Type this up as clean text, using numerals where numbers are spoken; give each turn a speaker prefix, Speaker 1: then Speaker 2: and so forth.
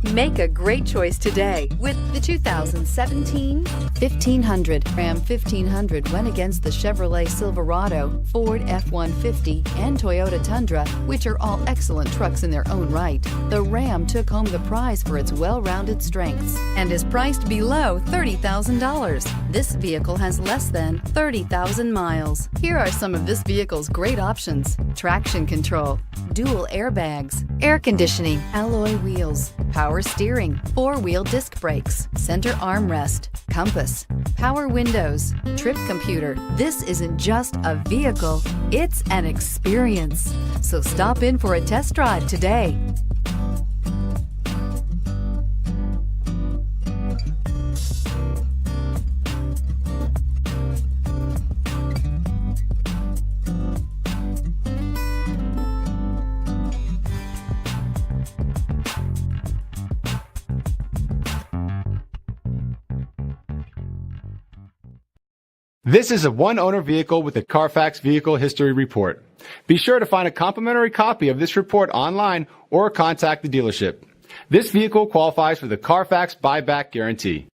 Speaker 1: Make a great choice today with the 2017 1500. Ram 1500 went against the Chevrolet Silverado, Ford F-150, and Toyota Tundra, which are all excellent trucks in their own right. The Ram took home the prize for its well-rounded strengths and is priced below $30,000. This vehicle has less than 30,000 miles. Here are some of this vehicle's great options: traction control, dual airbags, air conditioning, alloy wheels, power steering, four-wheel disc brakes, center armrest, compass, power windows, trip computer. This isn't just a vehicle, it's an experience. So stop in for a test drive today.
Speaker 2: This is a one-owner vehicle with a CARFAX Vehicle History Report. Be sure to find a complimentary copy of this report online or contact the dealership. This vehicle qualifies for the CARFAX Buyback Guarantee.